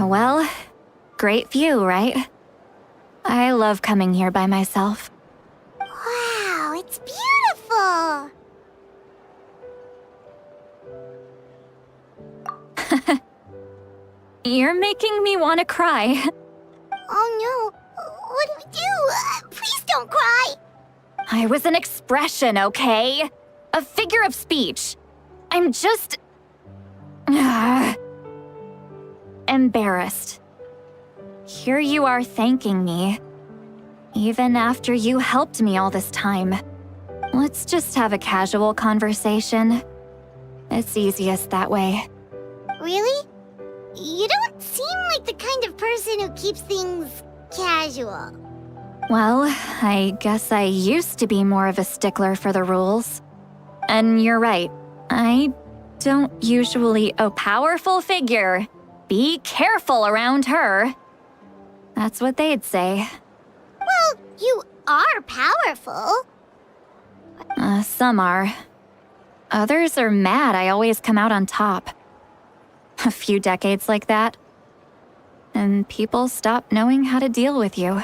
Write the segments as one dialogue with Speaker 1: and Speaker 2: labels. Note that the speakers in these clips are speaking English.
Speaker 1: Well, great view, right? I love coming here by myself.
Speaker 2: Wow, it's beautiful!
Speaker 1: You're making me want to cry.
Speaker 2: Oh no, what do we do? Please don't cry!
Speaker 1: I was an expression, okay? A figure of speech. I'm just... embarrassed. Here you are thanking me. Even after you helped me all this time. Let's just have a casual conversation. It's easiest that way.
Speaker 2: Really? You don't seem like the kind of person who keeps things casual.
Speaker 1: Well, I guess I used to be more of a stickler for the rules. And you're right, I don't usually... A powerful figure. Be careful around her. That's what they'd say.
Speaker 2: Well, you are powerful.
Speaker 1: Some are. Others are mad I always come out on top. A few decades like that, and people stop knowing how to deal with you.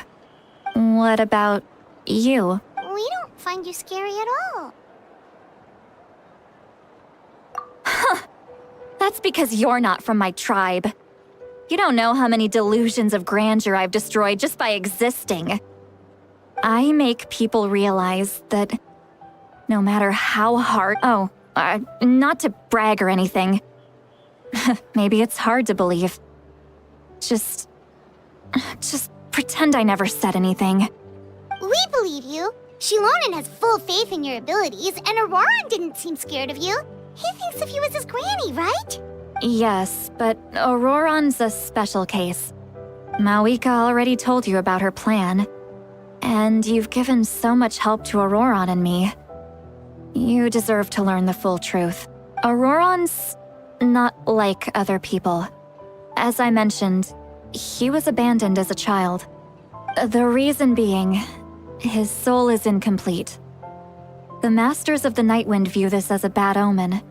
Speaker 1: What about you?
Speaker 2: We don't find you scary at all.
Speaker 1: That's because you're not from my tribe. You don't know how many delusions of grandeur I've destroyed just by existing. I make people realize that no matter how hard... not to brag or anything. Maybe it's hard to believe. Just pretend I never said anything.
Speaker 2: We believe you. Shilonen has full faith in your abilities, and Auroran didn't seem scared of you. He thinks of you as his granny, right?
Speaker 1: Yes, but Auroran's a special case. Mawika already told you about her plan. And you've given so much help to Auroran and me. You deserve to learn the full truth. Auroran's not like other people. As I mentioned, he was abandoned as a child. The reason being, his soul is incomplete. The Masters of the Nightwind view this as a bad omen,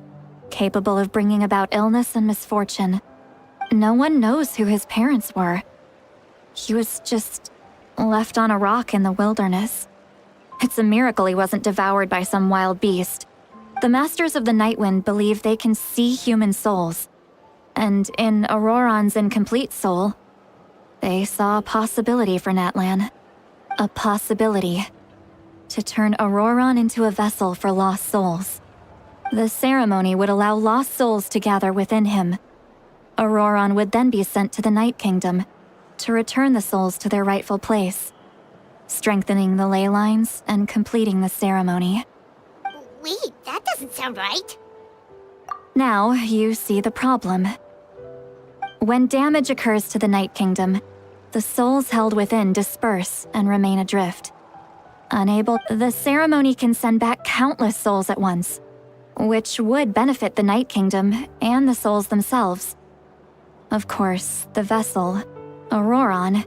Speaker 1: capable of bringing about illness and misfortune. No one knows who his parents were. He was just left on a rock in the wilderness. It's a miracle he wasn't devoured by some wild beast. The Masters of the Nightwind believe they can see human souls. And in Auroran's incomplete soul, they saw a possibility for Natlan. A possibility to turn Auroran into a vessel for lost souls. The ceremony would allow lost souls to gather within him. Auroran would then be sent to the Night Kingdom to return the souls to their rightful place, strengthening the ley lines and completing the ceremony.
Speaker 2: Wait, that doesn't sound right.
Speaker 1: Now you see the problem. When damage occurs to the Night Kingdom, the souls held within disperse and remain adrift. Unable, the ceremony can send back countless souls at once, which would benefit the Night Kingdom and the souls themselves. Of course, the vessel, Auroran,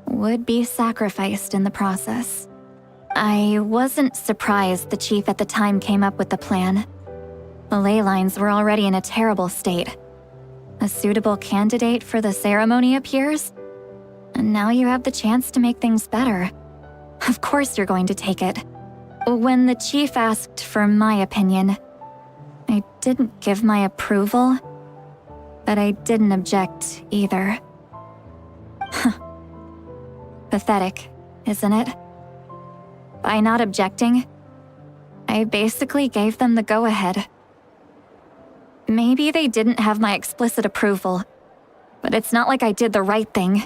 Speaker 1: would be sacrificed in the process. I wasn't surprised the chief at the time came up with the plan. The ley lines were already in a terrible state. A suitable candidate for the ceremony appears, and now you have the chance to make things better. Of course you're going to take it. When the chief asked for my opinion, I didn't give my approval, but I didn't object either. Pathetic, isn't it? By not objecting, I basically gave them the go-ahead. Maybe they didn't have my explicit approval, but it's not like I did the right thing.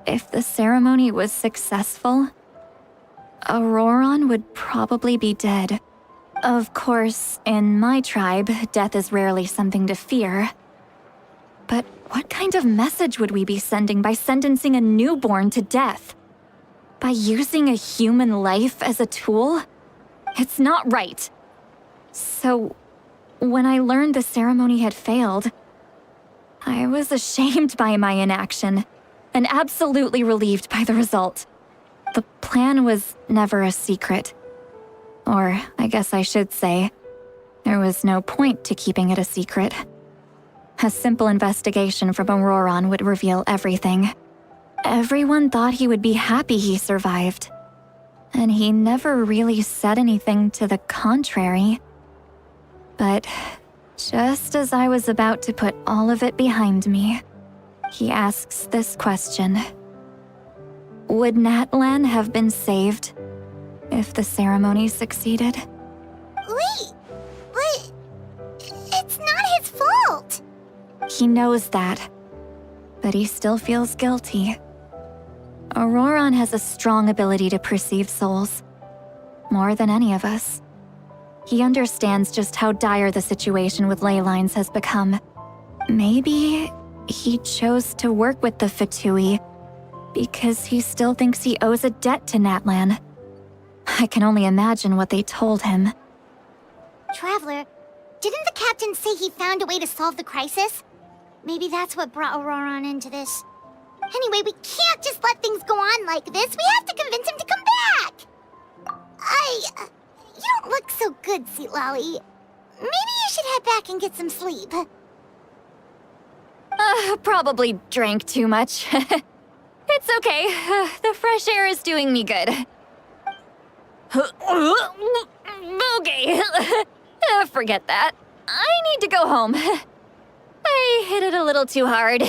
Speaker 1: If the ceremony was successful, Auroron would probably be dead. Of course, in my tribe, death is rarely something to fear. But what kind of message would we be sending by sentencing a newborn to death? By using a human life as a tool? It's not right. So, when I learned the ceremony had failed, I was ashamed by my inaction, and absolutely relieved by the result. The plan was never a secret. Or, I guess I should say, there was no point to keeping it a secret. A simple investigation from Auroron would reveal everything. Everyone thought he would be happy he survived. And he never really said anything to the contrary. But just as I was about to put all of it behind me, he asks this question. Would Natlan have been saved if the ceremony succeeded?
Speaker 2: Wait, but it's not his fault.
Speaker 1: He knows that, but he still feels guilty. Auroron has a strong ability to perceive souls, more than any of us. He understands just how dire the situation with ley lines has become. Maybe he chose to work with the Fatui because he still thinks he owes a debt to Natlan. I can only imagine what they told him.
Speaker 2: Traveler, didn't the captain say he found a way to solve the crisis? Maybe that's what brought Auroron into this. Anyway, we can't just let things go on like this. We have to convince him to come back! You don't look so good, Sweet Lolly. Maybe you should head back and get some sleep.
Speaker 1: Probably drank too much. It's okay. The fresh air is doing me good. Okay. Forget that. I need to go home. I hit it a little too hard.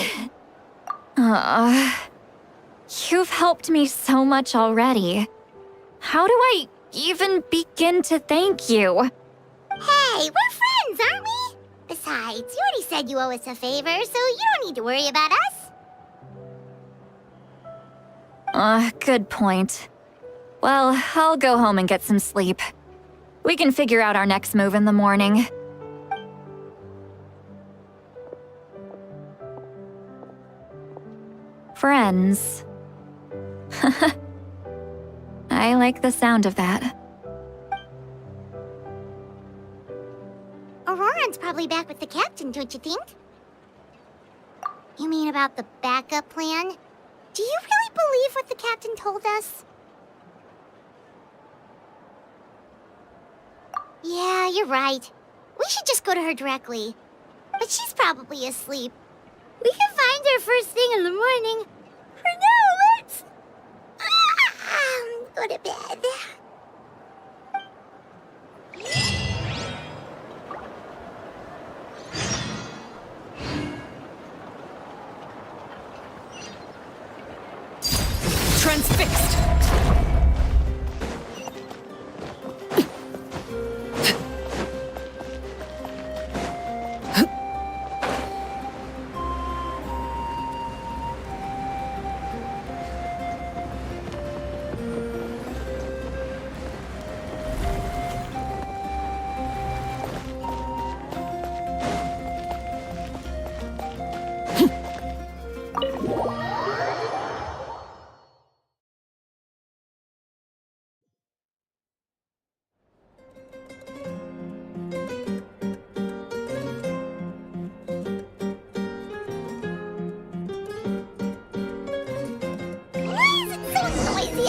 Speaker 1: You've helped me so much already. How do I even begin to thank you?
Speaker 2: Hey, we're friends, aren't we? Besides, you already said you owe us a favor, so you don't need to worry about us.
Speaker 1: Good point. Well, I'll go home and get some sleep. We can figure out our next move in the morning. Friends. I like the sound of that.
Speaker 2: Auroron's probably back with the captain, don't you think? You mean about the backup plan? Do you really believe what the captain told us? Yeah, you're right. We should just go to her directly. But she's probably asleep. We can find her first thing in the morning. For now, let's... go to bed.
Speaker 3: Transfixed!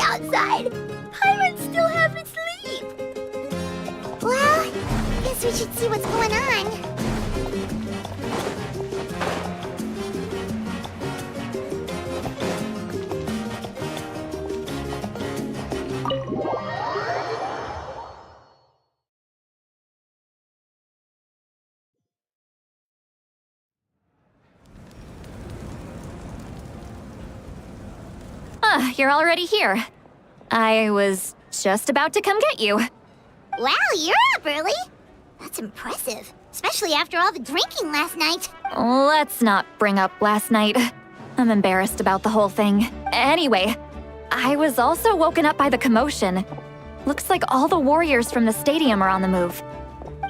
Speaker 2: Outside. Pyro still haven't sleep. Well, guess we should see what's going on.
Speaker 1: You're already here. I was just about to come get you.
Speaker 2: Wow, you're up early. That's impressive, especially after all the drinking last night.
Speaker 1: Let's not bring up last night. I'm embarrassed about the whole thing. Anyway, I was also woken up by the commotion. Looks like all the warriors from the stadium are on the move.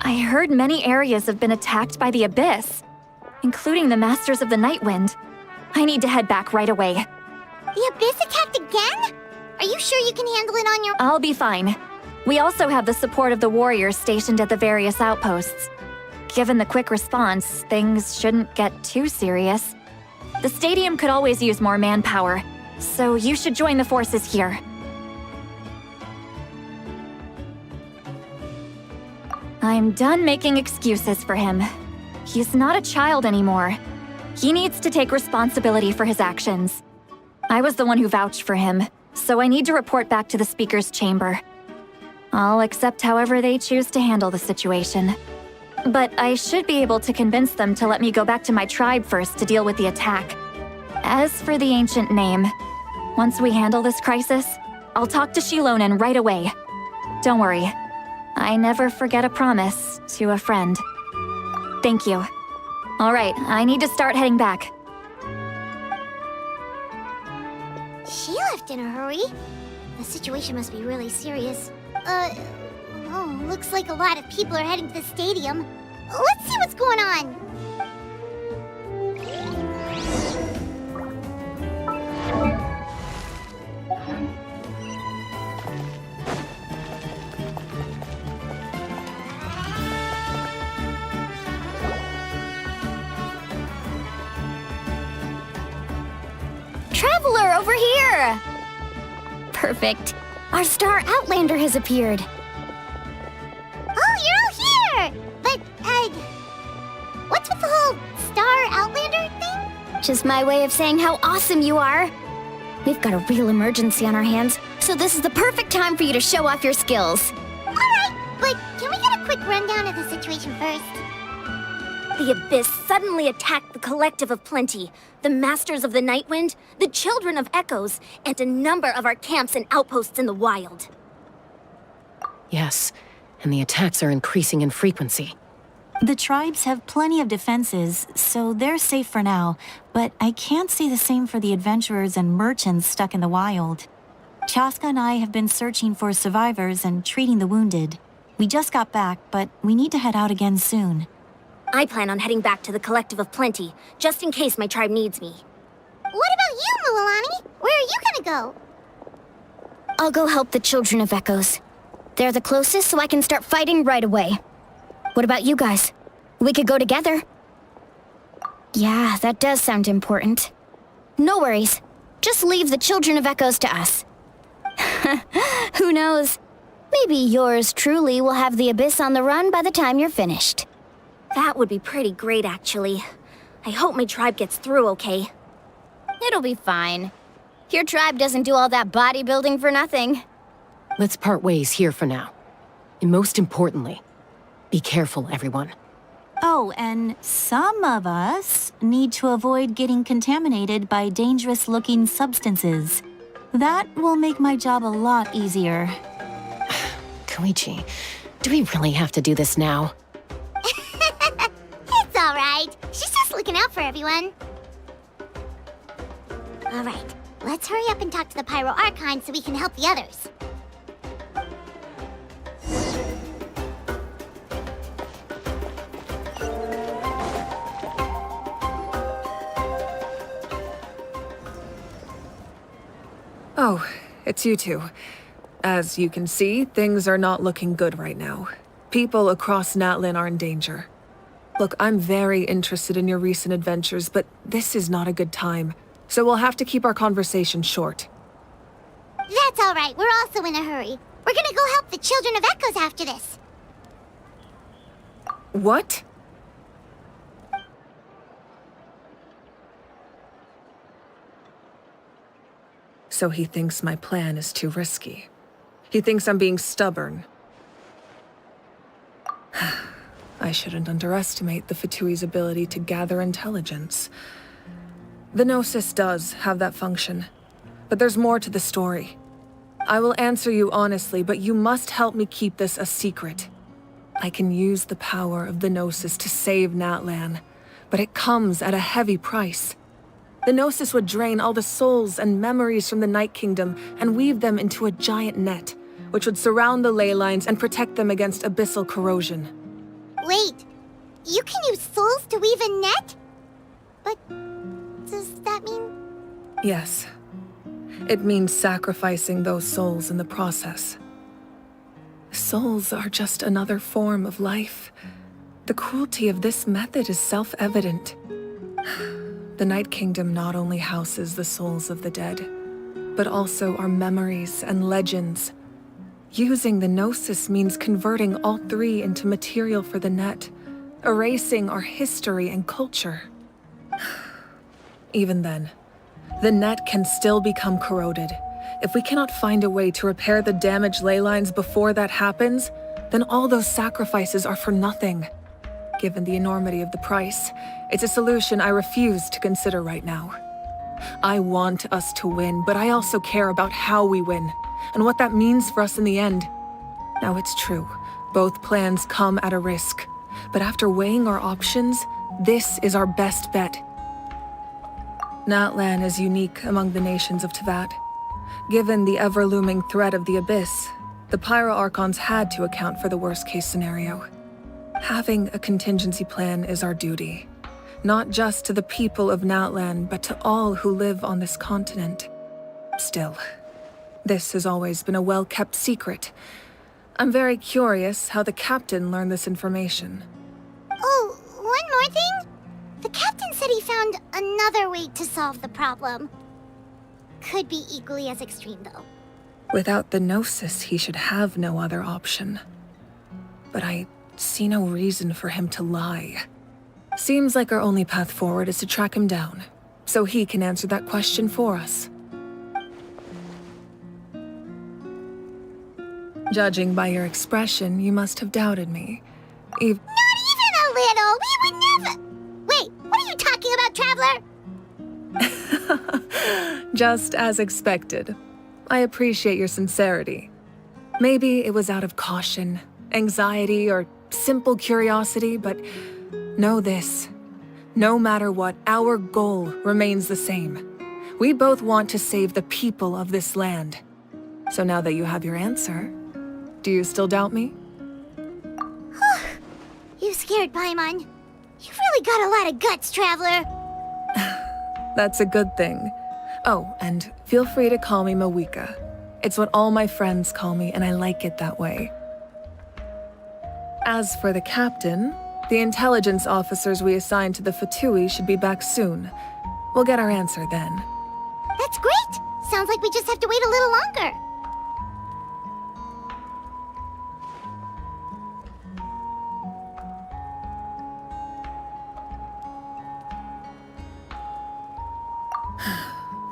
Speaker 1: I heard many areas have been attacked by the Abyss, including the Masters of the Nightwind. I need to head back right away.
Speaker 2: The Abyss attacked again? Are you sure you can handle it on your...
Speaker 1: I'll be fine. We also have the support of the warriors stationed at the various outposts. Given the quick response, things shouldn't get too serious. The stadium could always use more manpower, so you should join the forces here. I'm done making excuses for him. He's not a child anymore. He needs to take responsibility for his actions. I was the one who vouched for him, so I need to report back to the Speaker's chamber. I'll accept however they choose to handle the situation. But I should be able to convince them to let me go back to my tribe first to deal with the attack. As for the ancient name, once we handle this crisis, I'll talk to Shilonen right away. Don't worry. I never forget a promise to a friend. Thank you. All right, I need to start heading back.
Speaker 2: She left in a hurry. The situation must be really serious. Oh, looks like a lot of people are heading to the stadium. Let's see what's going on.
Speaker 3: Traveler, over here! Perfect. Our star Outlander has appeared.
Speaker 2: Oh, you're all here! But, what's with the whole Star Outlander thing?
Speaker 3: Just my way of saying how awesome you are. We've got a real emergency on our hands, so this is the perfect time for you to show off your skills.
Speaker 2: Alright, but can we get a quick rundown of the situation first?
Speaker 3: The Abyss suddenly attacked the Collective of Plenty, the Masters of the Nightwind, the Children of Echoes, and a number of our camps and outposts in the wild.
Speaker 4: Yes, and the attacks are increasing in frequency.
Speaker 5: The tribes have plenty of defenses, so they're safe for now, but I can't say the same for the adventurers and merchants stuck in the wild. Chaska and I have been searching for survivors and treating the wounded. We just got back, but we need to head out again soon.
Speaker 3: I plan on heading back to the Collective of Plenty, just in case my tribe needs me.
Speaker 2: What about you, Mualani? Where are you gonna go?
Speaker 3: I'll go help the Children of Echoes. They're the closest, so I can start fighting right away. What about you guys? We could go together. Yeah, that does sound important. No worries. Just leave the Children of Echoes to us. Who knows? Maybe yours truly will have the Abyss on the run by the time you're finished. That would be pretty great, actually. I hope my tribe gets through okay. It'll be fine. Your tribe doesn't do all that bodybuilding for nothing.
Speaker 4: Let's part ways here for now. And most importantly, be careful, everyone.
Speaker 5: Oh, and some of us need to avoid getting contaminated by dangerous-looking substances. That will make my job a lot easier.
Speaker 4: Koichi, do we really have to do this now?
Speaker 2: It's alright. She's just looking out for everyone. Alright, let's hurry up and talk to the Pyro Archon so we can help the others.
Speaker 6: Oh, it's you two. As you can see, things are not looking good right now. People across Natlan are in danger. Look, I'm very interested in your recent adventures, but this is not a good time. So we'll have to keep our conversation short.
Speaker 2: That's alright, we're also in a hurry. We're gonna go help the Children of Echoes after this.
Speaker 6: What? So he thinks my plan is too risky. He thinks I'm being stubborn. I shouldn't underestimate the Fatui's ability to gather intelligence. The Gnosis does have that function, but there's more to the story. I will answer you honestly, but you must help me keep this a secret. I can use the power of the Gnosis to save Natlan, but it comes at a heavy price. The Gnosis would drain all the souls and memories from the Night Kingdom and weave them into a giant net, which would surround the ley lines and protect them against abyssal corrosion.
Speaker 2: Wait, you can use souls to weave a net? But does that mean...
Speaker 6: Yes. It means sacrificing those souls in the process. Souls are just another form of life. The cruelty of this method is self-evident. The Night Kingdom not only houses the souls of the dead, but also our memories and legends. Using the Gnosis means converting all three into material for the net, erasing our history and culture. Even then, the net can still become corroded. If we cannot find a way to repair the damaged ley lines before that happens, then all those sacrifices are for nothing. Given the enormity of the price, it's a solution I refuse to consider right now. I want us to win, but I also care about how we win, and what that means for us in the end. Now it's true, both plans come at a risk, but after weighing our options, this is our best bet. Natlan is unique among the nations of Teyvat. Given the ever-looming threat of the Abyss, the Pyro Archons had to account for the worst-case scenario. Having a contingency plan is our duty, not just to the people of Natlan, but to all who live on this continent. Still, this has always been a well-kept secret. I'm very curious how the captain learned this information.
Speaker 2: Oh, one more thing? The captain said he found another way to solve the problem. Could be equally as extreme, though.
Speaker 6: Without the Gnosis, he should have no other option. But I see no reason for him to lie. Seems like our only path forward is to track him down, so he can answer that question for us. Judging by your expression, you must have doubted me.
Speaker 2: Not even a little! We would never... Wait, what are you talking about, Traveler?
Speaker 6: Just as expected. I appreciate your sincerity. Maybe it was out of caution, anxiety, or simple curiosity, but know this. No matter what, our goal remains the same. We both want to save the people of this land. So now that you have your answer, do you still doubt me?
Speaker 2: You scared, Paimon. You've really got a lot of guts, Traveler.
Speaker 6: That's a good thing. Oh, and feel free to call me Mawika. It's what all my friends call me, and I like it that way. As for the captain, the intelligence officers we assigned to the Fatui should be back soon. We'll get our answer then.
Speaker 2: That's great! Sounds like we just have to wait a little longer.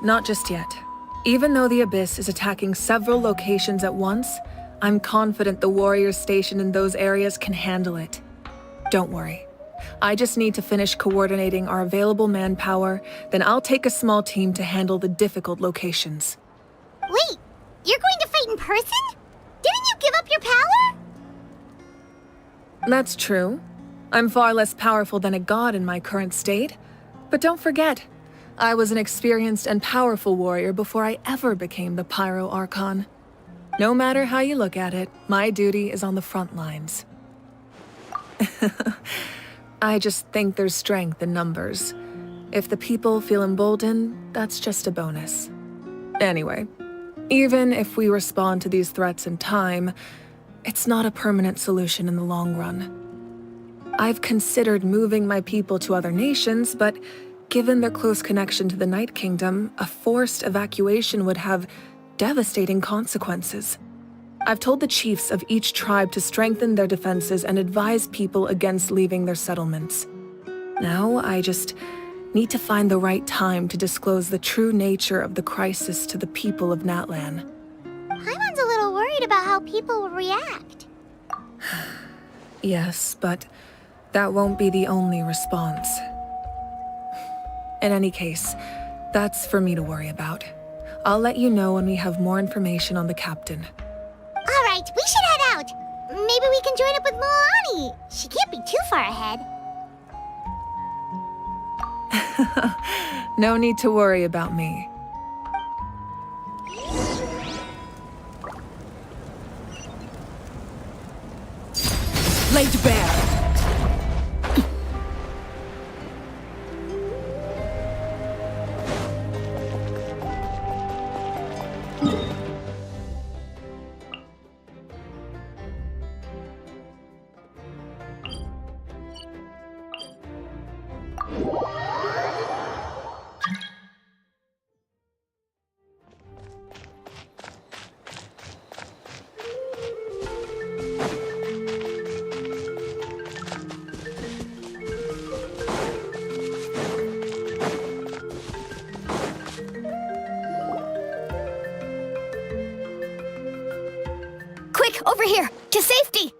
Speaker 6: Not just yet. Even though the Abyss is attacking several locations at once, I'm confident the warriors stationed in those areas can handle it. Don't worry. I just need to finish coordinating our available manpower, then I'll take a small team to handle the difficult locations.
Speaker 2: Wait, you're going to fight in person? Didn't you give up your power?
Speaker 6: That's true. I'm far less powerful than a god in my current state. But don't forget, I was an experienced and powerful warrior before I ever became the Pyro Archon. No matter how you look at it, my duty is on the front lines. I just think there's strength in numbers. If the people feel emboldened, that's just a bonus. Anyway, even if we respond to these threats in time, it's not a permanent solution in the long run. I've considered moving my people to other nations, but given their close connection to the Night Kingdom, a forced evacuation would have devastating consequences. I've told the chiefs of each tribe to strengthen their defenses and advise people against leaving their settlements. Now, I just need to find the right time to disclose the true nature of the crisis to the people of Natlan.
Speaker 2: Paimon's a little worried about how people will react.
Speaker 6: Yes, but that won't be the only response. In any case, that's for me to worry about. I'll let you know when we have more information on the captain.
Speaker 2: All right, we should head out. Maybe we can join up with Moani. She can't be too far ahead.
Speaker 6: No need to worry about me.
Speaker 4: Laid bare!
Speaker 3: Quick, over here! To safety!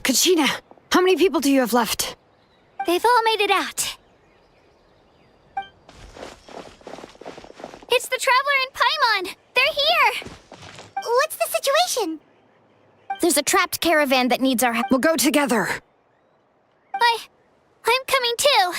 Speaker 7: Kachina, how many people do you have left?
Speaker 2: They've all made it out. It's the Traveler and Paimon! They're here! What's the situation?
Speaker 3: There's a trapped caravan that needs our help.
Speaker 7: We'll go together.
Speaker 2: I'm coming too!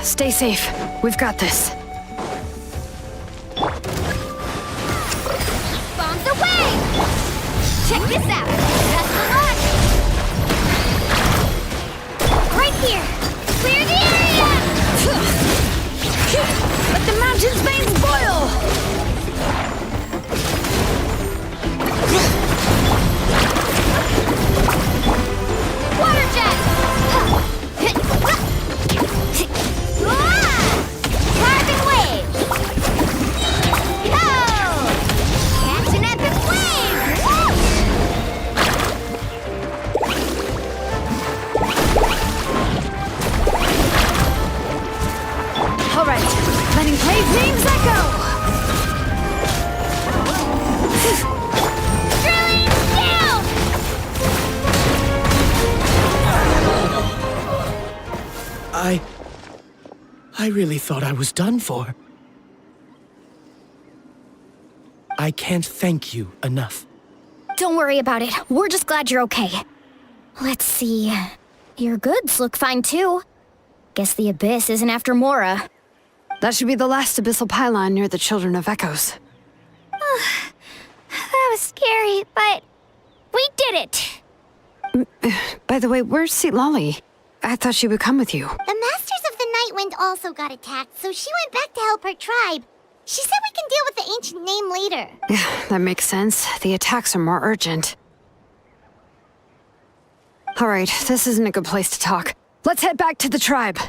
Speaker 7: Stay safe. We've got this.
Speaker 2: Bombs away! Check this out! That's the launch! Right here! Clear the area!
Speaker 7: Let the mountain's veins boil!
Speaker 2: Water jet! Carbon wave! Go! Catch an epic wave!
Speaker 7: All right, letting plays names echo!
Speaker 2: Drilling down!
Speaker 8: I really thought I was done for. I can't thank you enough.
Speaker 3: Don't worry about it. We're just glad you're okay. Let's see. Your goods look fine too. Guess the Abyss isn't after Mora.
Speaker 7: That should be the last abyssal pylon near the Children of Echoes.
Speaker 2: That was scary, but we did it!
Speaker 7: By the way, where's Lolly? I thought she would come with you.
Speaker 2: The Masters of the Night Wind also got attacked, so she went back to help her tribe. She said we can deal with the ancient name later.
Speaker 7: Yeah, that makes sense. The attacks are more urgent. All right, this isn't a good place to talk. Let's head back to the tribe.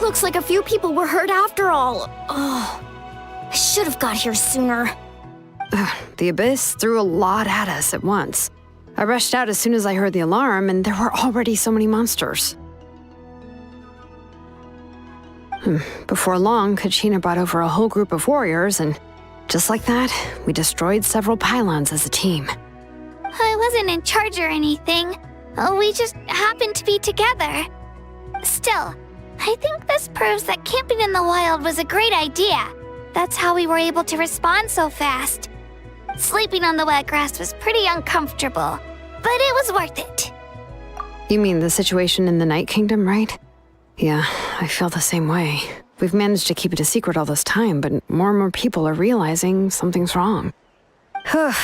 Speaker 3: Looks like a few people were hurt after all. Oh, I should have got here sooner.
Speaker 7: The Abyss threw a lot at us at once. I rushed out as soon as I heard the alarm, and there were already so many monsters. Before long, Kachina brought over a whole group of warriors, and just like that, we destroyed several pylons as a team.
Speaker 2: I wasn't in charge or anything. We just happened to be together. Still, I think this proves that camping in the wild was a great idea. That's how we were able to respond so fast. Sleeping on the wet grass was pretty uncomfortable, but it was worth it.
Speaker 7: You mean the situation in the Night Kingdom, right? Yeah, I feel the same way. We've managed to keep it a secret all this time, but more and more people are realizing something's wrong.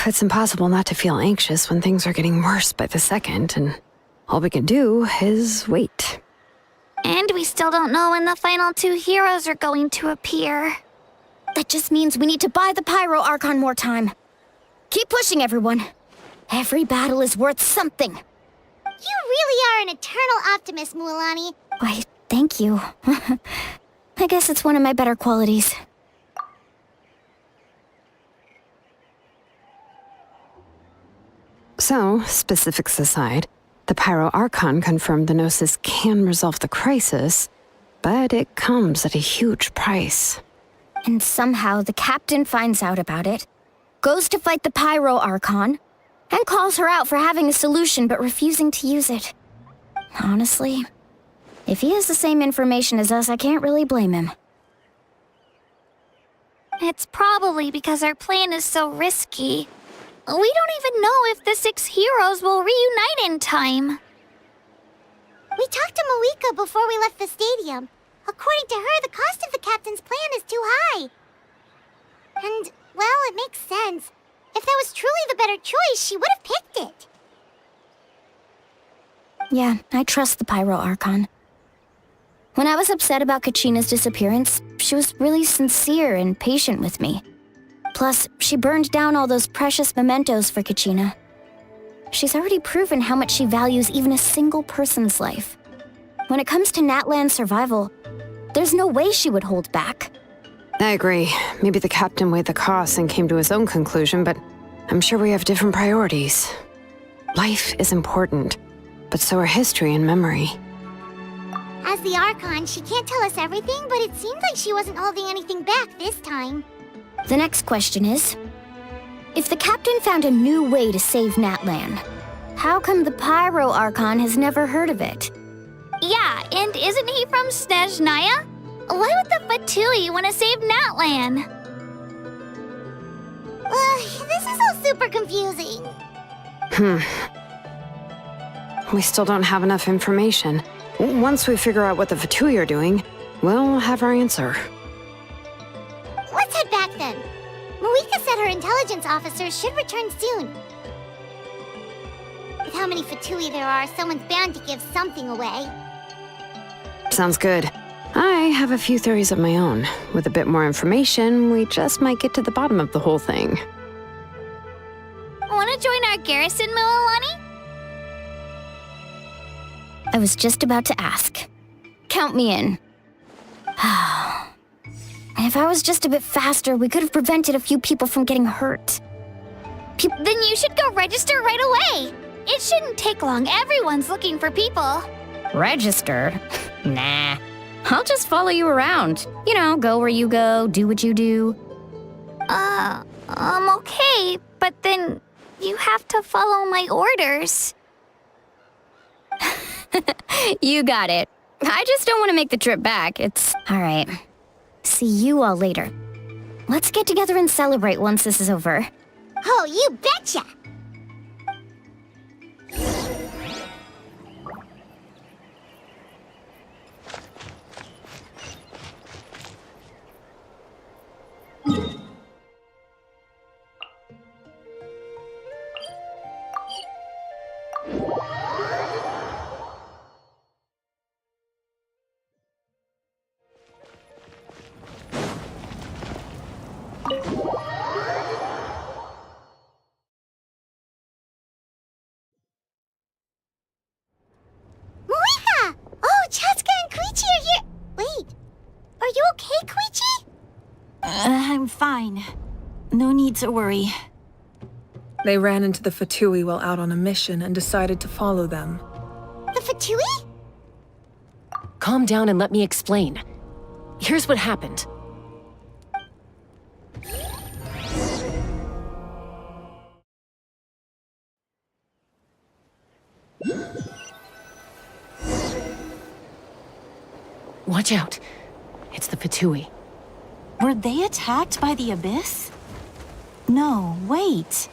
Speaker 7: It's impossible not to feel anxious when things are getting worse by the second, and all we can do is wait.
Speaker 2: And we still don't know when the final 2 heroes are going to appear.
Speaker 3: That just means we need to buy the Pyro Archon more time. Keep pushing, everyone. Every battle is worth something.
Speaker 2: You really are an eternal optimist, Mualani.
Speaker 3: Why, thank you. I guess it's one of my better qualities.
Speaker 7: So, specifics aside, the Pyro Archon confirmed the Gnosis can resolve the crisis, but it comes at a huge price.
Speaker 3: And somehow the captain finds out about it, goes to fight the Pyro Archon, and calls her out for having a solution but refusing to use it. Honestly, if he has the same information as us, I can't really blame him.
Speaker 2: It's probably because our plan is so risky. We don't even know if the 6 heroes will reunite in time. We talked to Mawika before we left the stadium. According to her, the cost of the captain's plan is too high. And, well, it makes sense. If that was truly the better choice, she would have picked it.
Speaker 3: Yeah, I trust the Pyro Archon. When I was upset about Kachina's disappearance, she was really sincere and patient with me. Plus, she burned down all those precious mementos for Kachina. She's already proven how much she values even a single person's life. When it comes to Natlan's survival, there's no way she would hold back.
Speaker 7: I agree. Maybe the captain weighed the costs and came to his own conclusion, but I'm sure we have different priorities. Life is important, but so are history and memory.
Speaker 2: As the Archon, she can't tell us everything, but it seemed like she wasn't holding anything back this time.
Speaker 3: The next question is, if the captain found a new way to save Natlan, how come the Pyro Archon has never heard of it?
Speaker 2: Yeah, and isn't he from Snezhnaya? Why would the Fatui want to save Natlan? This is all super confusing.
Speaker 7: We still don't have enough information. Once we figure out what the Fatui are doing, we'll have our answer.
Speaker 2: Let's head back then. Mawika said her intelligence officers should return soon. With how many Fatui there are, someone's bound to give something away.
Speaker 7: Sounds good. I have a few theories of my own. With a bit more information, we just might get to the bottom of the whole thing.
Speaker 2: Want to join our garrison, Mualani?
Speaker 3: I was just about to ask. Count me in. If I was just a bit faster, we could have prevented a few people from getting hurt.
Speaker 2: Then you should go register right away. It shouldn't take long. Everyone's looking for people.
Speaker 3: Registered? Nah. I'll just follow you around. You know, go where you go, do what you do.
Speaker 2: Okay, but then you have to follow my orders.
Speaker 3: You got it. I just don't want to make the trip back. It's all right. See you all later. Let's get together and celebrate once this is over.
Speaker 2: Oh, you betcha! Mawika! Oh, Chaska and Koichi are here! Wait, are you okay, Koichi?
Speaker 5: I'm fine. No need to worry.
Speaker 6: They ran into the Fatui while out on a mission and decided to follow them.
Speaker 2: The Fatui?
Speaker 4: Calm down and let me explain. Here's what happened. Watch out. It's the Fatui.
Speaker 5: Were they attacked by the Abyss? No, wait.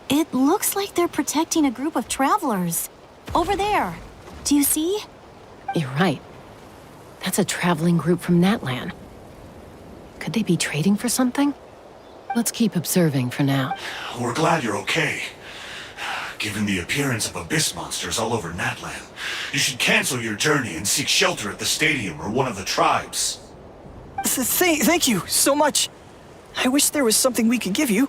Speaker 5: It looks like they're protecting a group of travelers. Over there. Do you see?
Speaker 4: You're right. That's a traveling group from Natlan. Could they be trading for something? Let's keep observing for now.
Speaker 9: We're glad you're okay. Given the appearance of abyss monsters all over Natlan, you should cancel your journey and seek shelter at the stadium or one of the tribes.
Speaker 10: Thank you so much. I wish there was something we could give you.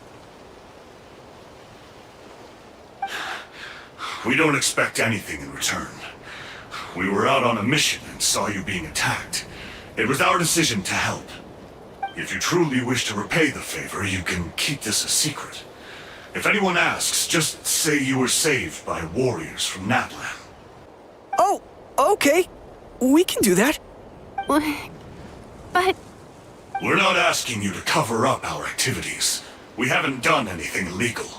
Speaker 9: We don't expect anything in return. We were out on a mission and saw you being attacked. It was our decision to help. If you truly wish to repay the favor, you can keep this a secret. If anyone asks, just say you were saved by warriors from Natlan.
Speaker 10: Oh, okay. We can do that.
Speaker 1: But
Speaker 9: We're not asking you to cover up our activities. We haven't done anything illegal.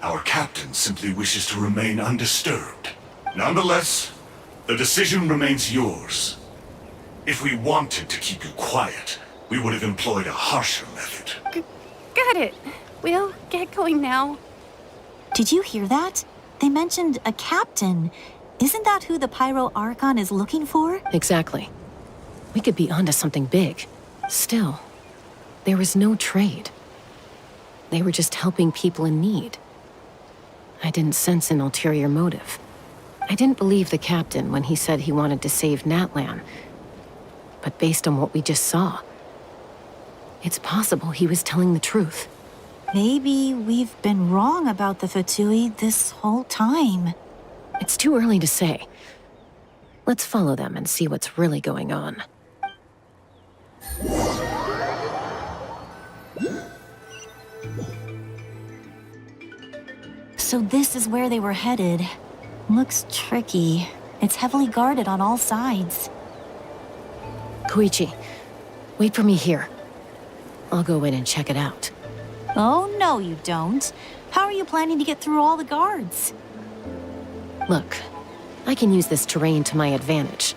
Speaker 9: Our captain simply wishes to remain undisturbed. Nonetheless, the decision remains yours. If we wanted to keep you quiet, we would have employed a harsher method.
Speaker 11: Got it. We'll get going now.
Speaker 5: Did you hear that? They mentioned a captain. Isn't that who the Pyro Archon is looking for?
Speaker 4: Exactly. We could be onto something big. Still, there was no trade. They were just helping people in need. I didn't sense an ulterior motive. I didn't believe the captain when he said he wanted to save Natlan. But based on what we just saw, it's possible he was telling the truth.
Speaker 5: Maybe we've been wrong about the Fatui this whole time.
Speaker 4: It's too early to say. Let's follow them and see what's really going on.
Speaker 5: So this is where they were headed. Looks tricky. It's heavily guarded on all sides.
Speaker 4: Koichi, wait for me here. I'll go in and check it out.
Speaker 5: Oh, no you don't. How are you planning to get through all the guards?
Speaker 4: Look, I can use this terrain to my advantage.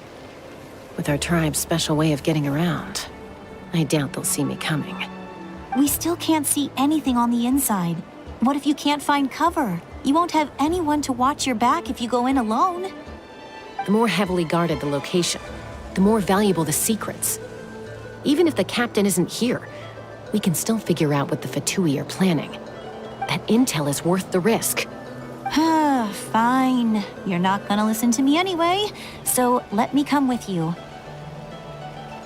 Speaker 4: With our tribe's special way of getting around, I doubt they'll see me coming.
Speaker 5: We still can't see anything on the inside. What if you can't find cover? You won't have anyone to watch your back if you go in alone.
Speaker 4: The more heavily guarded the location, the more valuable the secrets. Even if the captain isn't here, we can still figure out what the Fatui are planning. That intel is worth the risk.
Speaker 5: Fine. You're not gonna listen to me anyway, so let me come with you.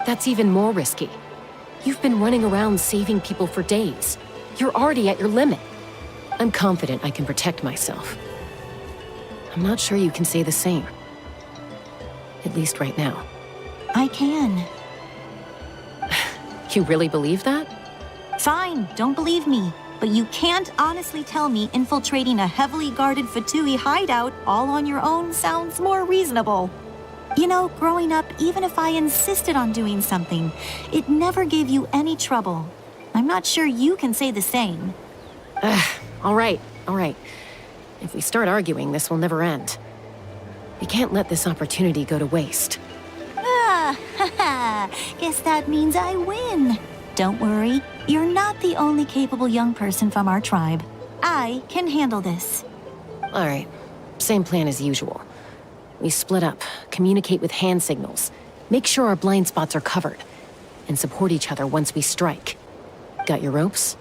Speaker 4: That's even more risky. You've been running around saving people for days. You're already at your limit. I'm confident I can protect myself. I'm not sure you can say the same. At least right now.
Speaker 5: I can.
Speaker 4: You really believe that?
Speaker 5: Fine, don't believe me. But you can't honestly tell me infiltrating a heavily guarded Fatui hideout all on your own sounds more reasonable. You know, growing up, even if I insisted on doing something, it never gave you any trouble. I'm not sure you can say the same.
Speaker 4: All right. If we start arguing, this will never end. We can't let this opportunity go to waste.
Speaker 5: Guess that means I win. Don't worry, you're not the only capable young person from our tribe. I can handle this.
Speaker 4: All right, same plan as usual. We split up, communicate with hand signals, make sure our blind spots are covered, and support each other once we strike. Got your ropes?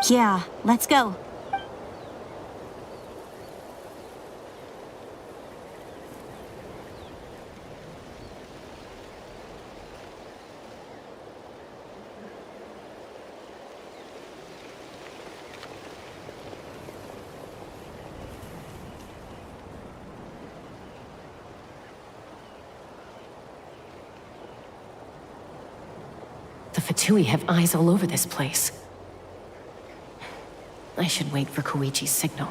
Speaker 5: Yeah, let's go.
Speaker 4: The Fatui have eyes all over this place. I should wait for Koichi's signal.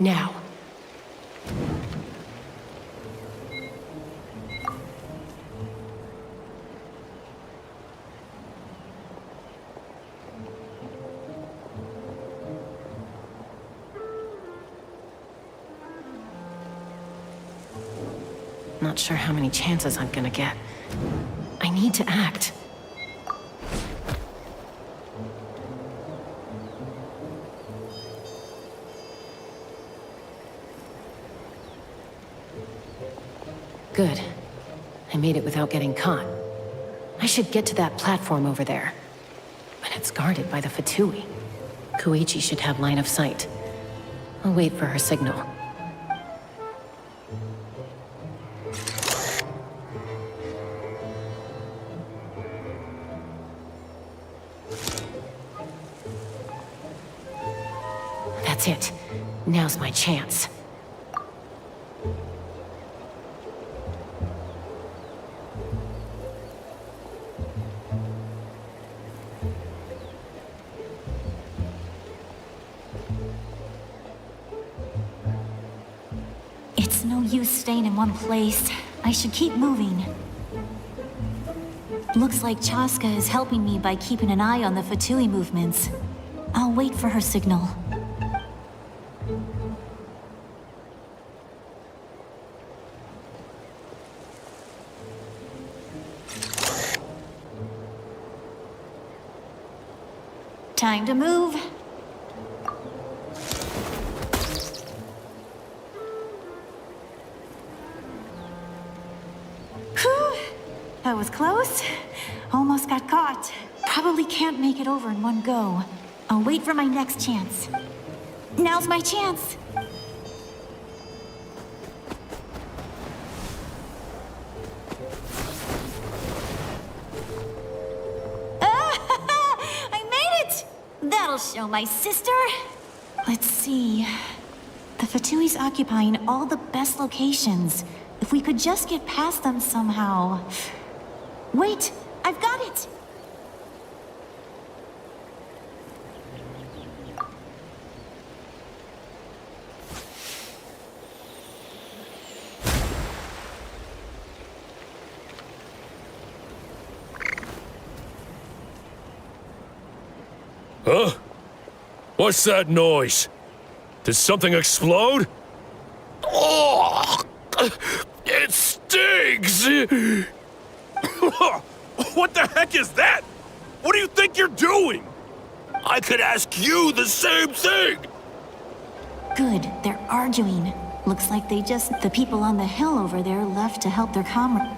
Speaker 4: Now. Not sure how many chances I'm gonna get. I need to act. Good. I made it without getting caught. I should get to that platform over there. But it's guarded by the Fatui. Koichi should have line of sight. I'll wait for her signal. That's it. Now's my chance.
Speaker 5: It's no use staying in one place. I should keep moving. Looks like Chaska is helping me by keeping an eye on the Fatui movements. I'll wait for her signal. Time to move. Whew. That was close. Almost got caught. Probably can't make it over in one go. I'll wait for my next chance. Now's my chance. That'll show my sister. Let's see. The Fatui's occupying all the best locations. If we could just get past them somehow. Wait, I've got it!
Speaker 12: Huh? What's that noise? Did something explode? Oh! It stings! What the heck is that? What do you think you're doing? I could ask you the same thing!
Speaker 5: Good, they're arguing. Looks like the people on the hill over there left to help their comrade.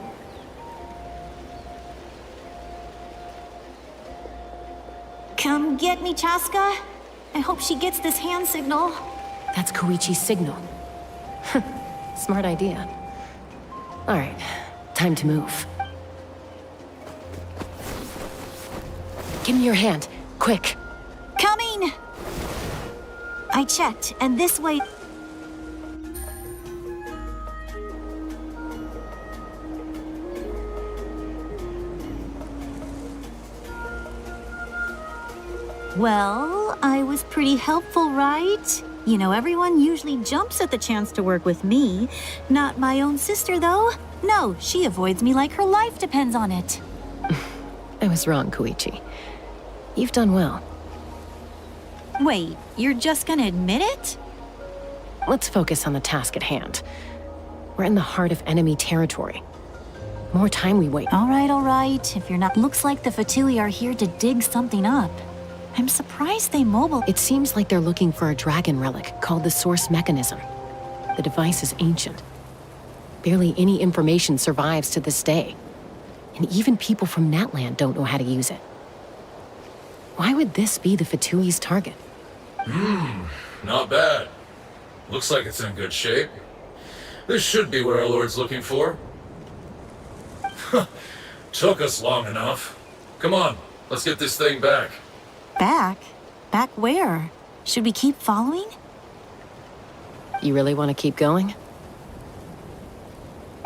Speaker 5: Come get me, Chaska. I hope she gets this hand signal.
Speaker 4: That's Koichi's signal. Smart idea. All right, time to move. Give me your hand, quick.
Speaker 5: Coming! I checked, and this way... Well, I was pretty helpful, right? You know, everyone usually jumps at the chance to work with me. Not my own sister, though. No, she avoids me like her life depends on it.
Speaker 4: I was wrong, Koichi. You've done well.
Speaker 5: Wait, you're just gonna admit it?
Speaker 4: Let's focus on the task at hand. We're in the heart of enemy territory. More time we wait.
Speaker 5: All right. If you're not... Looks like the Fatui are here to dig something up. I'm surprised they mobile...
Speaker 4: It seems like they're looking for a dragon relic called the Source Mechanism. The device is ancient. Barely any information survives to this day. And even people from Natlan don't know how to use it. Why would this be the Fatui's target?
Speaker 13: Not bad. Looks like it's in good shape. This should be what our Lord's looking for. Took us long enough. Come on, let's get this thing back.
Speaker 5: Back? Back where? Should we keep following?
Speaker 4: You really want to keep going?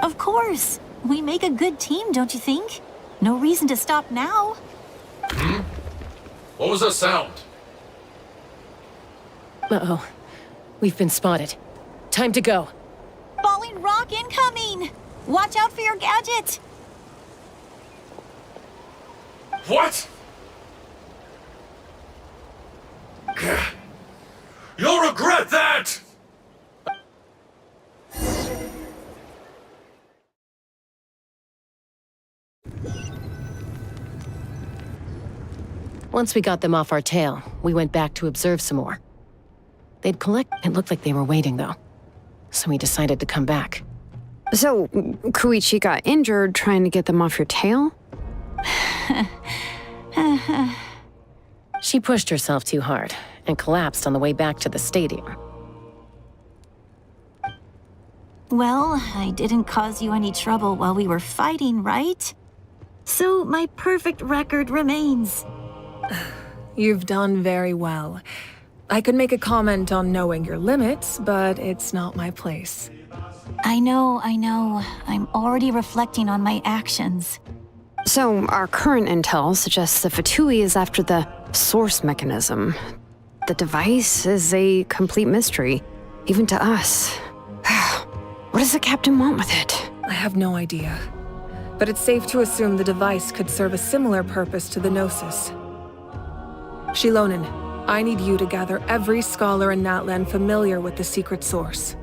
Speaker 5: Of course. We make a good team, don't you think? No reason to stop now.
Speaker 13: What was that sound?
Speaker 4: Uh-oh. We've been spotted. Time to go.
Speaker 5: Falling rock incoming! Watch out for your gadget!
Speaker 12: What? You'll regret that!
Speaker 4: Once we got them off our tail, we went back to observe some more. They'd collect. It looked like they were waiting, though. So we decided to come back.
Speaker 7: So, Koichi got injured trying to get them off your tail?
Speaker 4: She pushed herself too hard and collapsed on the way back to the stadium.
Speaker 5: Well, I didn't cause you any trouble while we were fighting, right? So my perfect record remains.
Speaker 6: You've done very well. I could make a comment on knowing your limits, but it's not my place.
Speaker 5: I know. I'm already reflecting on my actions.
Speaker 7: So, our current intel suggests the Fatui is after the source mechanism. The device is a complete mystery, even to us. What does the captain want with it?
Speaker 6: I have no idea. But it's safe to assume the device could serve a similar purpose to the Gnosis. Shilonen, I need you to gather every scholar in Natlan familiar with the secret source.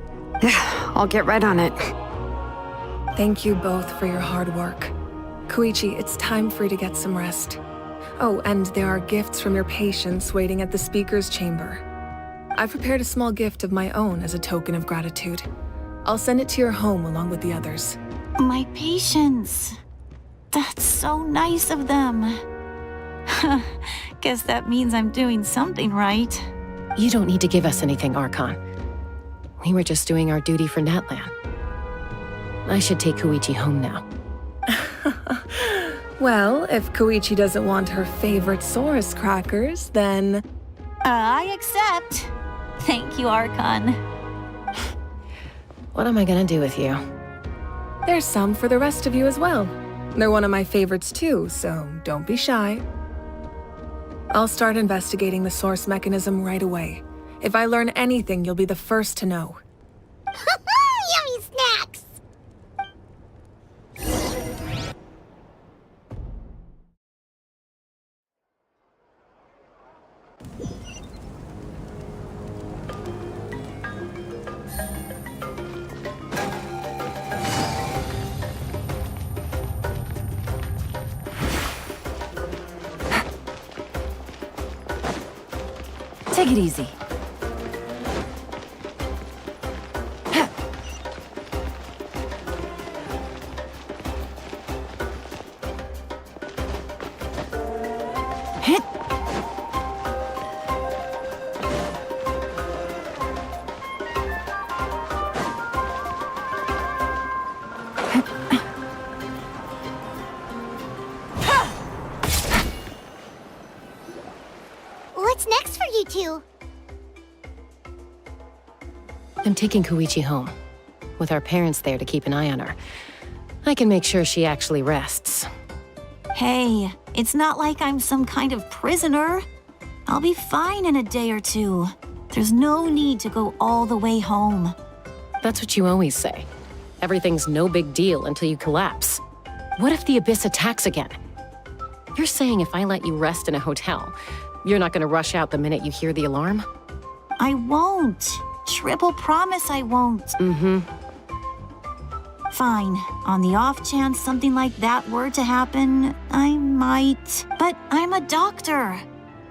Speaker 7: I'll get right on it.
Speaker 6: Thank you both for your hard work. Koichi, it's time for you to get some rest. Oh, and there are gifts from your patients waiting at the speaker's chamber. I've prepared a small gift of my own as a token of gratitude. I'll send it to your home along with the others.
Speaker 5: My patients. That's so nice of them. Guess that means I'm doing something right.
Speaker 4: You don't need to give us anything, Archon. We were just doing our duty for Natlan. I should take Koichi home now.
Speaker 6: Well, if Koichi doesn't want her favorite Saurus crackers, then...
Speaker 5: I accept. Thank you, Archon.
Speaker 4: What am I gonna do with you?
Speaker 6: There's some for the rest of you as well. They're one of my favorites too, so don't be shy. I'll start investigating the source mechanism right away. If I learn anything, you'll be the first to know.
Speaker 2: Yummy snacks!
Speaker 5: Take it easy.
Speaker 2: What's next for you two?
Speaker 4: I'm taking Koichi home. With our parents there to keep an eye on her. I can make sure she actually rests.
Speaker 5: Hey, it's not like I'm some kind of prisoner. I'll be fine in a day or two. There's no need to go all the way home.
Speaker 4: That's what you always say. Everything's no big deal until you collapse. What if the Abyss attacks again? You're saying if I let you rest in a hotel, you're not gonna rush out the minute you hear the alarm?
Speaker 5: I won't. Triple promise I won't.
Speaker 4: Mm-hmm.
Speaker 5: Fine. On the off chance something like that were to happen, I might. But I'm a doctor.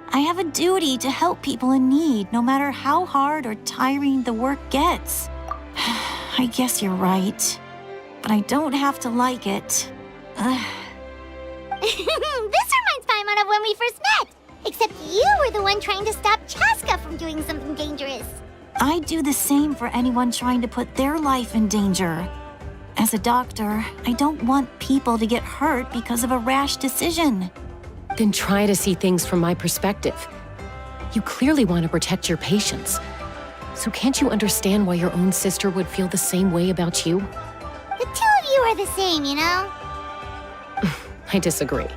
Speaker 5: I have a duty to help people in need, no matter how hard or tiring the work gets. I guess you're right. But I don't have to like it.
Speaker 2: This reminds Paimon of when we first met. Except you were the one trying to stop Chaska from doing something dangerous.
Speaker 5: I'd do the same for anyone trying to put their life in danger. As a doctor, I don't want people to get hurt because of a rash decision.
Speaker 4: Then try to see things from my perspective. You clearly want to protect your patients. So can't you understand why your own sister would feel the same way about you?
Speaker 2: The two of you are the same, you know?
Speaker 4: I disagree.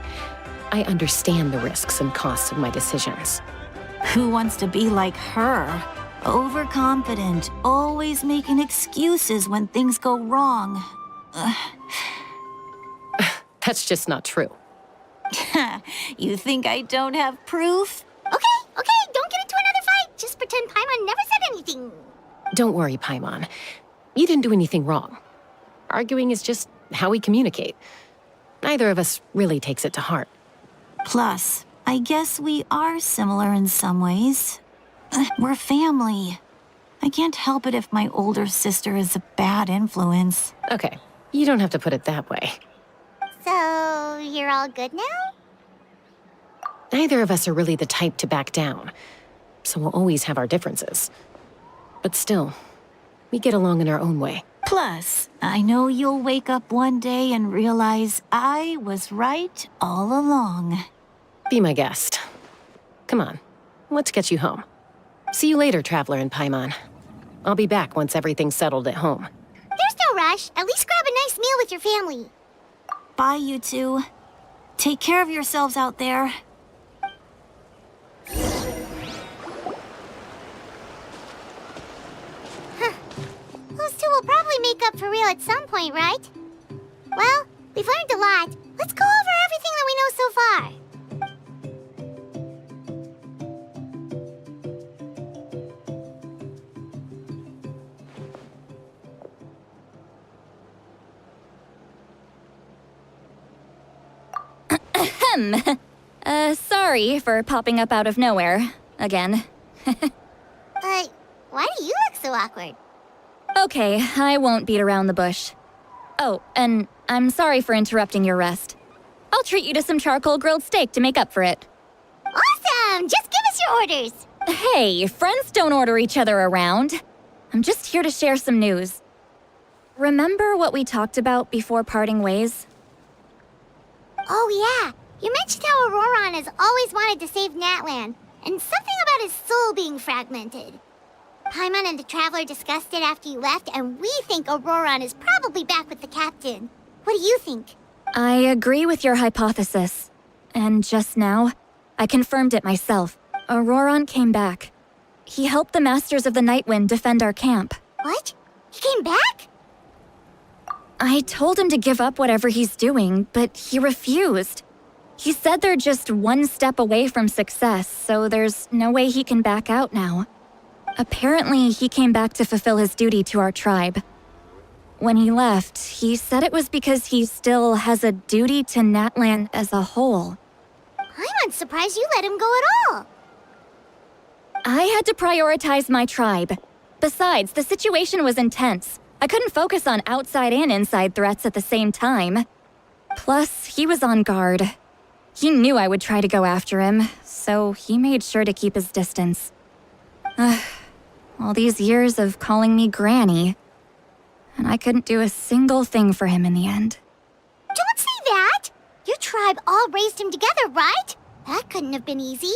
Speaker 4: I understand the risks and costs of my decisions.
Speaker 5: Who wants to be like her? Overconfident, always making excuses when things go wrong.
Speaker 4: That's just not true.
Speaker 5: You think I don't have proof?
Speaker 2: Okay, don't get into another fight. Just pretend Paimon never said anything.
Speaker 4: Don't worry, Paimon. You didn't do anything wrong. Arguing is just how we communicate. Neither of us really takes it to heart.
Speaker 5: Plus, I guess we are similar in some ways. We're family. I can't help it if my older sister is a bad influence.
Speaker 4: Okay, you don't have to put it that way.
Speaker 2: So, you're all good now?
Speaker 4: Neither of us are really the type to back down, so we'll always have our differences. But still, we get along in our own way.
Speaker 5: Plus, I know you'll wake up one day and realize I was right all along.
Speaker 4: Be my guest. Come on, let's get you home. See you later, Traveler and Paimon. I'll be back once everything's settled at home.
Speaker 2: There's no rush. At least grab a nice meal with your family.
Speaker 5: Bye, you two. Take care of yourselves out there.
Speaker 2: Those two will probably make up for real at some point, right? Well, we've learned a lot. Let's go over everything that we know so far.
Speaker 1: Sorry for popping up out of nowhere. Again.
Speaker 2: Why do you look so awkward?
Speaker 1: Okay, I won't beat around the bush. Oh, and I'm sorry for interrupting your rest. I'll treat you to some charcoal grilled steak to make up for it.
Speaker 2: Awesome! Just give us your orders!
Speaker 1: Hey, friends don't order each other around. I'm just here to share some news. Remember what we talked about before parting ways?
Speaker 2: Oh yeah, you mentioned how Auroron has always wanted to save Natlan, and something about his soul being fragmented. Paimon and the Traveler discussed it after you left, and we think Auroron is probably back with the Captain. What do you think?
Speaker 1: I agree with your hypothesis. And just now, I confirmed it myself. Auroron came back. He helped the Masters of the Nightwind defend our camp.
Speaker 2: What? He came back?
Speaker 1: I told him to give up whatever he's doing, but he refused. He said they're just one step away from success, so there's no way he can back out now. Apparently, he came back to fulfill his duty to our tribe. When he left, he said it was because he still has a duty to Natlan as a whole.
Speaker 2: I'm surprised you let him go at all.
Speaker 1: I had to prioritize my tribe. Besides, the situation was intense. I couldn't focus on outside and inside threats at the same time. Plus, he was on guard. He knew I would try to go after him, so he made sure to keep his distance. All these years of calling me Granny, and I couldn't do a single thing for him in the end.
Speaker 2: Don't say that! Your tribe all raised him together, right? That couldn't have been easy.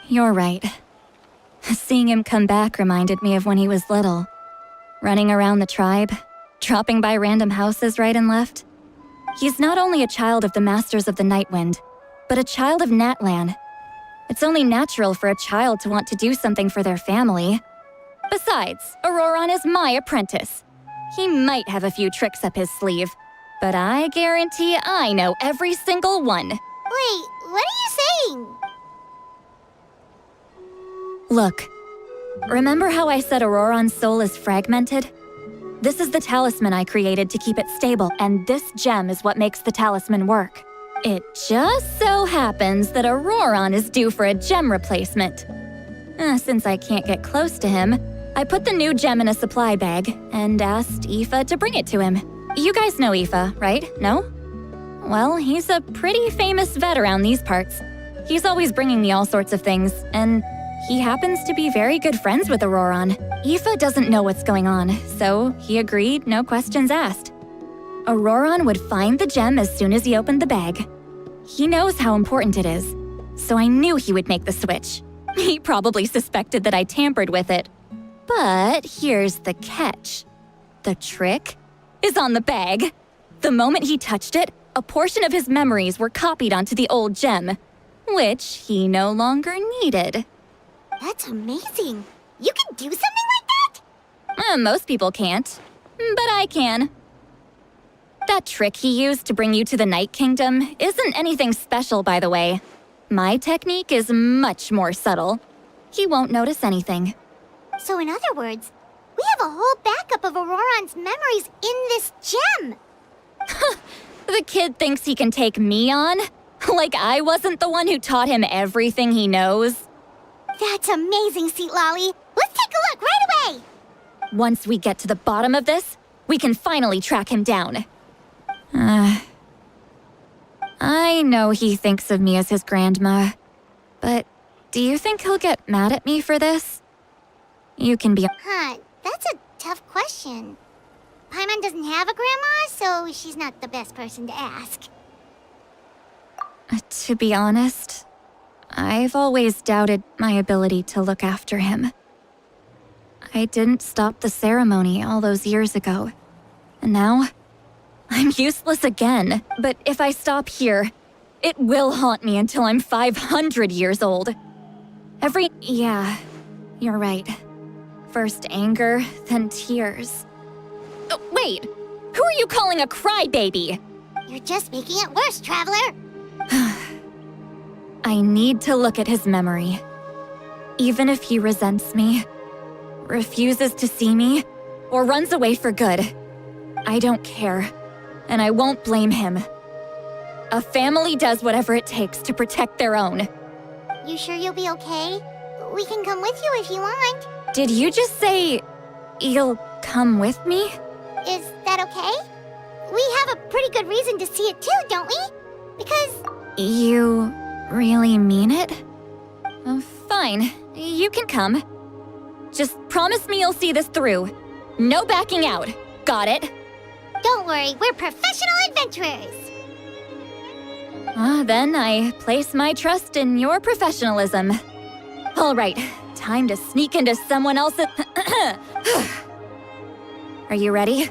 Speaker 1: You're right. Seeing him come back reminded me of when he was little. Running around the tribe, dropping by random houses right and left. He's not only a child of the Masters of the Nightwind, but a child of Natlan. It's only natural for a child to want to do something for their family. Besides, Auroron is my apprentice. He might have a few tricks up his sleeve, but I guarantee I know every single one.
Speaker 2: Wait, what are you saying?
Speaker 1: Look, remember how I said Auroron's soul is fragmented? This is the talisman I created to keep it stable, and this gem is what makes the talisman work. It just so happens that Auroron is due for a gem replacement. Since I can't get close to him, I put the new gem in a supply bag and asked Aoife to bring it to him. You guys know Aoife, right? No? Well, he's a pretty famous vet around these parts. He's always bringing me all sorts of things, and he happens to be very good friends with Auroron. Aoife doesn't know what's going on, so he agreed, no questions asked. Auroron would find the gem as soon as he opened the bag. He knows how important it is, so I knew he would make the switch. He probably suspected that I tampered with it. But here's the catch. The trick is on the bag. The moment he touched it, a portion of his memories were copied onto the old gem. which he no longer needed.
Speaker 2: That's amazing. You can do something like that?
Speaker 1: Most people can't, but I can. That trick he used to bring you to the Night Kingdom isn't anything special, by the way. My technique is much more subtle. He won't notice anything.
Speaker 2: So in other words, we have a whole backup of Auroran's memories in this gem.
Speaker 1: The kid thinks he can take me on? Like I wasn't the one who taught him everything he knows?
Speaker 2: That's amazing, Seat Lolly. Let's take a look right away.
Speaker 1: Once we get to the bottom of this, we can finally track him down. I know he thinks of me as his grandma, but do you think he'll get mad at me for this? You can be—
Speaker 2: That's a tough question. Paimon doesn't have a grandma, so she's not the best person to ask.
Speaker 1: To be honest, I've always doubted my ability to look after him. I didn't stop the ceremony all those years ago, and now I'm useless again. But if I stop here, it will haunt me until I'm 500 years old. Yeah, you're right. First anger, then tears. Oh, wait! Who are you calling a crybaby?
Speaker 2: You're just making it worse, Traveler.
Speaker 1: I need to look at his memory. Even if he resents me, refuses to see me, or runs away for good, I don't care, and I won't blame him. A family does whatever it takes to protect their own.
Speaker 2: You sure you'll be okay? We can come with you if you want.
Speaker 1: Did you just say you'll come with me?
Speaker 2: Is that okay? We have a pretty good reason to see it too, don't we? Because...
Speaker 1: You really mean it? Fine, you can come. Just promise me you'll see this through. No backing out. Got it?
Speaker 2: Don't worry, we're professional adventurers.
Speaker 1: Then I place my trust in your professionalism. All right, time to sneak into someone else's... Are you ready?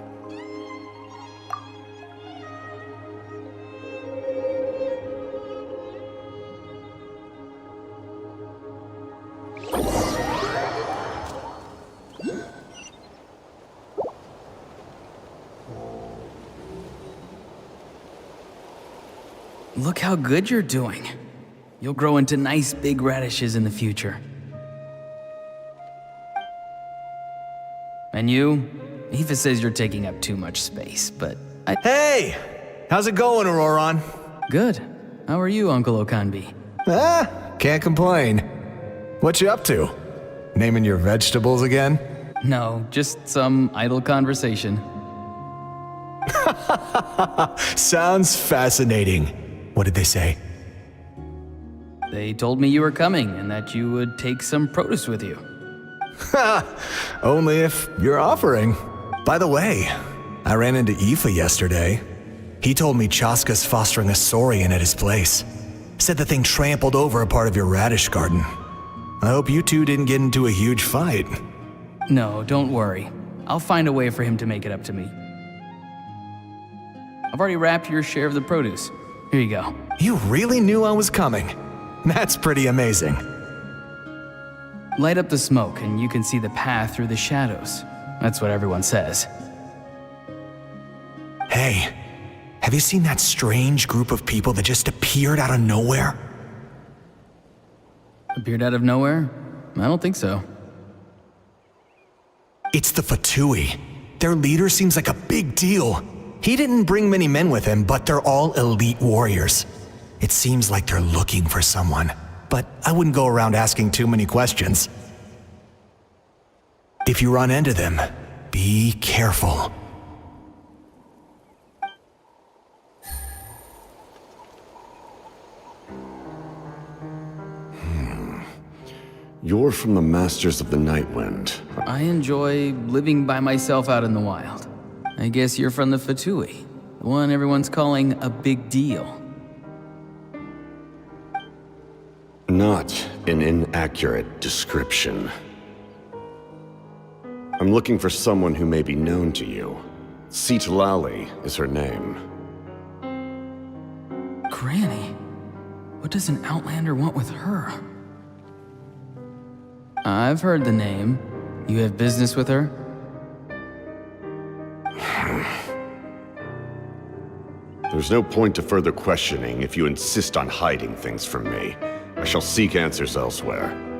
Speaker 14: Look how good you're doing. You'll grow into nice big radishes in the future. And you? Eva says you're taking up too much space, but
Speaker 15: Hey! How's it going, Auroran?
Speaker 14: Good. How are you, Uncle Okanbi?
Speaker 15: Can't complain. What you up to? Naming your vegetables again?
Speaker 14: No, just some idle conversation.
Speaker 15: Sounds fascinating. What did they say?
Speaker 14: They told me you were coming and that you would take some produce with you.
Speaker 15: Only if you're offering. By the way, I ran into Aoife yesterday. He told me Chaska's fostering a saurian at his place. Said the thing trampled over a part of your radish garden. I hope you two didn't get into a huge fight.
Speaker 14: No, don't worry. I'll find a way for him to make it up to me. I've already wrapped your share of the produce. Here you go.
Speaker 15: You really knew I was coming. That's pretty amazing.
Speaker 14: Light up the smoke and you can see the path through the shadows. That's what everyone says.
Speaker 15: Hey, have you seen that strange group of people that just appeared out of nowhere?
Speaker 14: Appeared out of nowhere? I don't think so.
Speaker 15: It's the Fatui. Their leader seems like a big deal. He didn't bring many men with him, but they're all elite warriors. It seems like they're looking for someone, but I wouldn't go around asking too many questions. If you run into them, be careful.
Speaker 16: You're from the Masters of the Nightwind.
Speaker 14: I enjoy living by myself out in the wild. I guess you're from the Fatui, the one everyone's calling a big deal.
Speaker 16: Not an inaccurate description. I'm looking for someone who may be known to you. Citlali is her name.
Speaker 14: Granny? What does an Outlander want with her? I've heard the name. You have business with her?
Speaker 16: There's no point to further questioning if you insist on hiding things from me. I shall seek answers elsewhere.